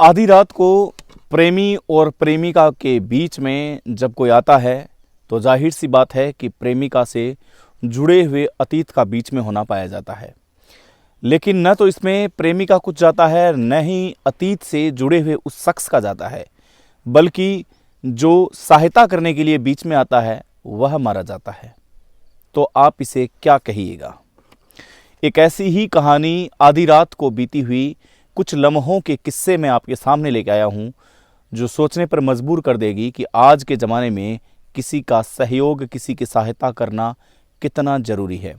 आधी रात को प्रेमी और प्रेमिका के बीच में जब कोई आता है तो जाहिर सी बात है कि प्रेमिका से जुड़े हुए अतीत का बीच में होना पाया जाता है। लेकिन न तो इसमें प्रेमिका कुछ जाता है, न ही अतीत से जुड़े हुए उस शख्स का जाता है, बल्कि जो सहायता करने के लिए बीच में आता है वह मारा जाता है। तो आप इसे क्या कहिएगा? एक ऐसी ही कहानी आधी रात को बीती हुई कुछ लम्हों के किस्से में आपके सामने लेके आया हूँ, जो सोचने पर मजबूर कर देगी कि आज के ज़माने में किसी का सहयोग, किसी की सहायता करना कितना ज़रूरी है।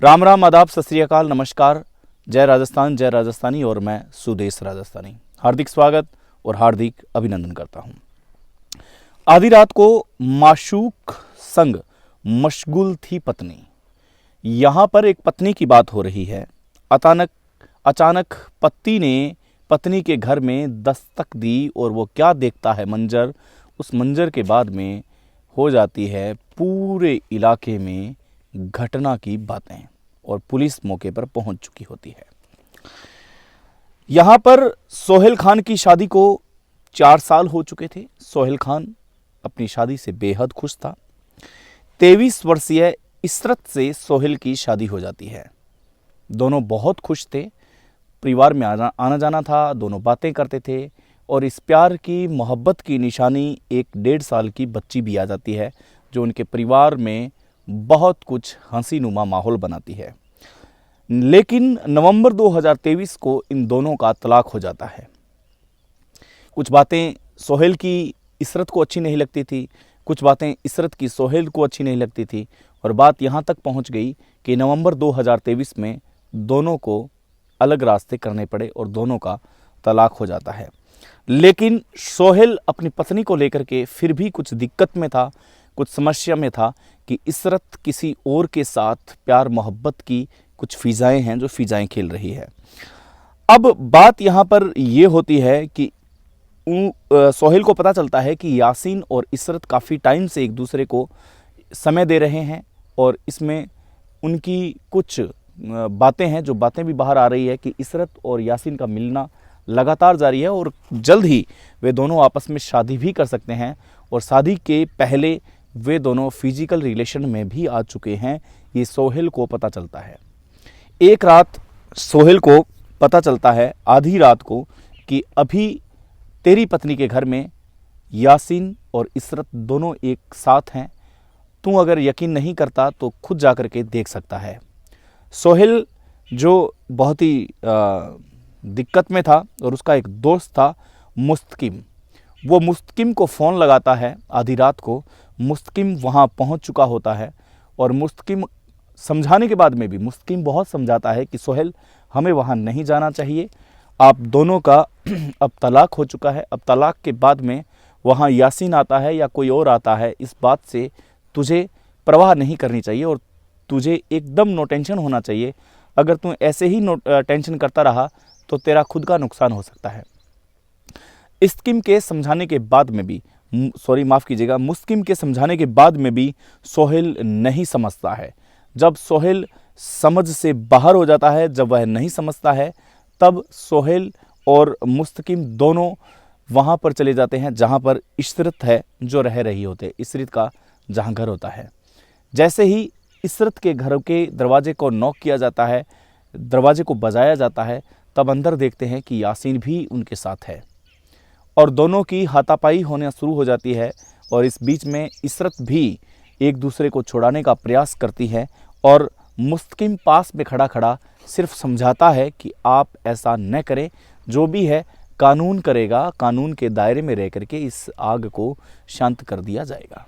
राम राम, आदाब, सत श्री अकाल, नमस्कार, जय राजस्थान, जय राजस्थानी और मैं सुदेश राजस्थानी। हार्दिक स्वागत और हार्दिक अभिनंदन करता हूँ। आधी रात को माशूक संग मशगूल थी पत्नी। यहाँ पर एक पत्नी की बात हो रही है। अचानक पति ने पत्नी के घर में दस्तक दी और वो क्या देखता है मंजर, उस मंजर के बाद में हो जाती है पूरे इलाके में घटना की बातें और पुलिस मौके पर पहुंच चुकी होती है। यहाँ पर सोहेल खान की शादी को 4 साल हो चुके थे। सोहेल खान अपनी शादी से बेहद खुश था। 23 वर्षीय इशरत से सोहेल की शादी हो जाती है। दोनों बहुत खुश थे, परिवार में आना जाना था, दोनों बातें करते थे और इस प्यार की मोहब्बत की निशानी एक 1.5 साल की बच्ची भी आ जाती है, जो उनके परिवार में बहुत कुछ हंसीनुमा माहौल बनाती है। लेकिन नवंबर 2023 को इन दोनों का तलाक हो जाता है। कुछ बातें सोहेल की इशरत को अच्छी नहीं लगती थी, कुछ बातें इशरत की सोहेल को अच्छी नहीं लगती थी और बात यहाँ तक पहुँच गई कि नवंबर 2023 में दोनों को अलग रास्ते करने पड़े और दोनों का तलाक हो जाता है। लेकिन सोहेल अपनी पत्नी को लेकर के फिर भी कुछ दिक्कत में था, कुछ समस्या में था कि इशरत किसी और के साथ प्यार मोहब्बत की कुछ फिजाएं हैं, जो फिजाएं खेल रही है। अब बात यहाँ पर ये होती है कि सोहेल को पता चलता है कि यासीन और इशरत काफ़ी टाइम से एक दूसरे को समय दे रहे हैं और इसमें उनकी कुछ बातें हैं, जो बातें भी बाहर आ रही है कि इशरत और यासीन का मिलना लगातार जारी है और जल्द ही वे दोनों आपस में शादी भी कर सकते हैं और शादी के पहले वे दोनों फिजिकल रिलेशन में भी आ चुके हैं। ये सोहेल को पता चलता है। एक रात सोहेल को पता चलता है आधी रात को कि अभी तेरी पत्नी के घर में यासीन और इशरत दोनों एक साथ हैं। तू अगर यकीन नहीं करता तो खुद जा कर के देख सकता है। सोहेल जो बहुत ही दिक्कत में था और उसका एक दोस्त था मुस्तकिम, वो मुस्तकिम को फ़ोन लगाता है आधी रात को। मुस्तकिम वहाँ पहुँच चुका होता है और मुस्तकिम समझाने के बाद में भी मुस्तकिम बहुत समझाता है कि सोहेल हमें वहाँ नहीं जाना चाहिए, आप दोनों का अब तलाक हो चुका है। अब तलाक के बाद में वहाँ यासीन आता है या कोई और आता है, इस बात से तुझे परवाह नहीं करनी चाहिए और तुझे एकदम नो टेंशन होना चाहिए। अगर तू ऐसे ही टेंशन करता रहा तो तेरा खुद का नुकसान हो सकता है। मुस्तकिम के समझाने के बाद में भी मुस्तकिम के समझाने के बाद में भी सोहेल नहीं समझता है। जब सोहेल समझ से बाहर हो जाता है, जब वह नहीं समझता है, तब सोहेल और मुस्तकिम दोनों वहाँ पर चले जाते हैं जहाँ पर इशरत है, जो रह रही होते, इशरत का जहाँ घर होता है। जैसे ही इशरत के घर के दरवाजे को नॉक किया जाता है, दरवाजे को बजाया जाता है, तब अंदर देखते हैं कि यासीन भी उनके साथ है और दोनों की हाथापाई होना शुरू हो जाती है। और इस बीच में इशरत भी एक दूसरे को छुड़ाने का प्रयास करती है और मुस्तकिम पास में खड़ा खड़ा सिर्फ समझाता है कि आप ऐसा न करें, जो भी है कानून करेगा, कानून के दायरे में रह करके इस आग को शांत कर दिया जाएगा।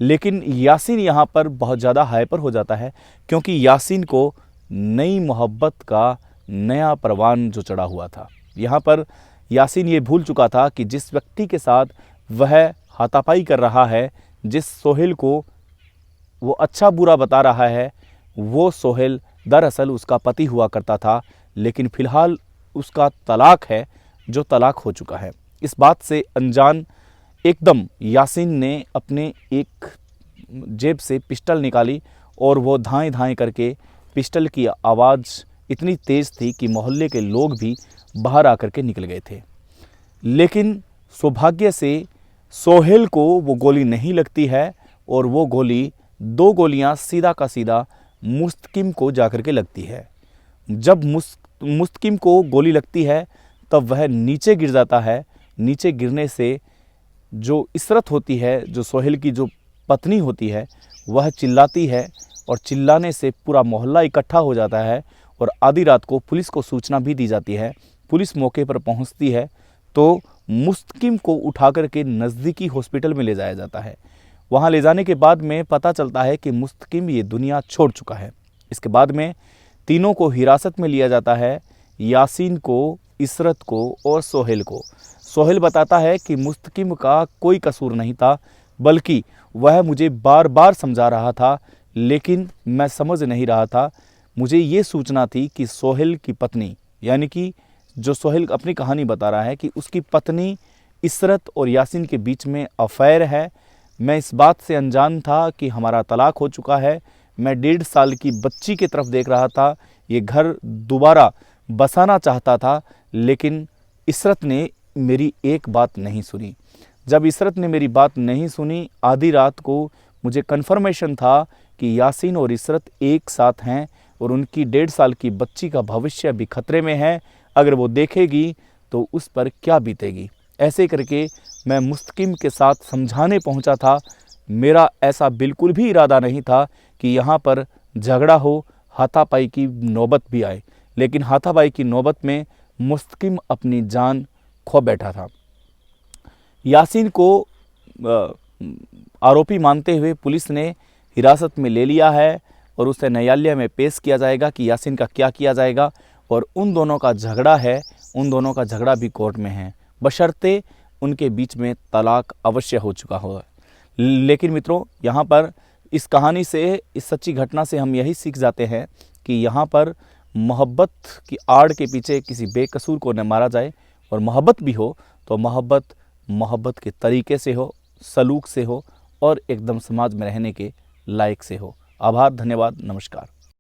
लेकिन यासीन यहाँ पर बहुत ज़्यादा हाइपर हो जाता है, क्योंकि यासीन को नई मोहब्बत का नया परवान जो चढ़ा हुआ था। यहाँ पर यासीन ये भूल चुका था कि जिस व्यक्ति के साथ वह हाथापाई कर रहा है, जिस सोहेल को वो अच्छा बुरा बता रहा है, वो सोहेल दरअसल उसका पति हुआ करता था। लेकिन फ़िलहाल उसका तलाक है, जो तलाक हो चुका है। इस बात से अनजान एकदम यासीन ने अपने एक जेब से पिस्टल निकाली और वो धाएं धाएं करके, पिस्टल की आवाज़ इतनी तेज़ थी कि मोहल्ले के लोग भी बाहर आकर के निकल गए थे। लेकिन सौभाग्य से सोहेल को वो गोली नहीं लगती है और वो गोली 2 गोलियां सीधा का सीधा मुस्तकिम को जाकर के लगती है। जब मुस्तकिम को गोली लगती है तब वह नीचे गिर जाता है। नीचे गिरने से जो इशरत होती है, जो सोहेल की जो पत्नी होती है, वह चिल्लाती है और चिल्लाने से पूरा मोहल्ला इकट्ठा हो जाता है और आधी रात को पुलिस को सूचना भी दी जाती है। पुलिस मौके पर पहुंचती है तो मुस्तकिम को उठा कर के नज़दीकी हॉस्पिटल में ले जाया जाता है। वहां ले जाने के बाद में पता चलता है कि मुस्तकिम ये दुनिया छोड़ चुका है। इसके बाद में तीनों को हिरासत में लिया जाता है, यासीन को, इशरत को और सोहेल को। सोहेल बताता है कि मुस्तकिम का कोई कसूर नहीं था, बल्कि वह मुझे बार बार समझा रहा था, लेकिन मैं समझ नहीं रहा था। मुझे ये सूचना थी कि सोहेल की पत्नी, यानी कि जो सोहेल अपनी कहानी बता रहा है कि उसकी पत्नी इशरत और यासीन के बीच में अफेयर है। मैं इस बात से अनजान था कि हमारा तलाक हो चुका है। मैं 1.5 साल की बच्ची की तरफ देख रहा था, ये घर दोबारा बसाना चाहता था, लेकिन इशरत ने मेरी एक बात नहीं सुनी। जब इशरत ने मेरी बात नहीं सुनी, आधी रात को मुझे कन्फर्मेशन था कि यासीन और इशरत एक साथ हैं और उनकी 1.5 साल की बच्ची का भविष्य भी खतरे में है। अगर वो देखेगी तो उस पर क्या बीतेगी। ऐसे करके मैं मुस्तकिम के साथ समझाने पहुंचा था। मेरा ऐसा बिल्कुल भी इरादा नहीं था कि यहाँ पर झगड़ा हो, हाथापाई की नौबत भी आए, लेकिन हाथापाई की नौबत में मुस्तकिम अपनी जान खो बैठा था। यासीन को आरोपी मानते हुए पुलिस ने हिरासत में ले लिया है और उसे न्यायालय में पेश किया जाएगा कि यासीन का क्या किया जाएगा। और उन दोनों का झगड़ा है, उन दोनों का झगड़ा भी कोर्ट में है, बशर्ते उनके बीच में तलाक अवश्य हो चुका हो। लेकिन मित्रों, यहाँ पर इस कहानी से, इस सच्ची घटना से हम यही सीख जाते हैं कि यहाँ पर मोहब्बत की आड़ के पीछे किसी बेकसूर को न मारा जाए, और मोहब्बत भी हो तो मोहब्बत के तरीके से हो, सलूक से हो और एकदम समाज में रहने के लायक से हो। आभार, धन्यवाद, नमस्कार।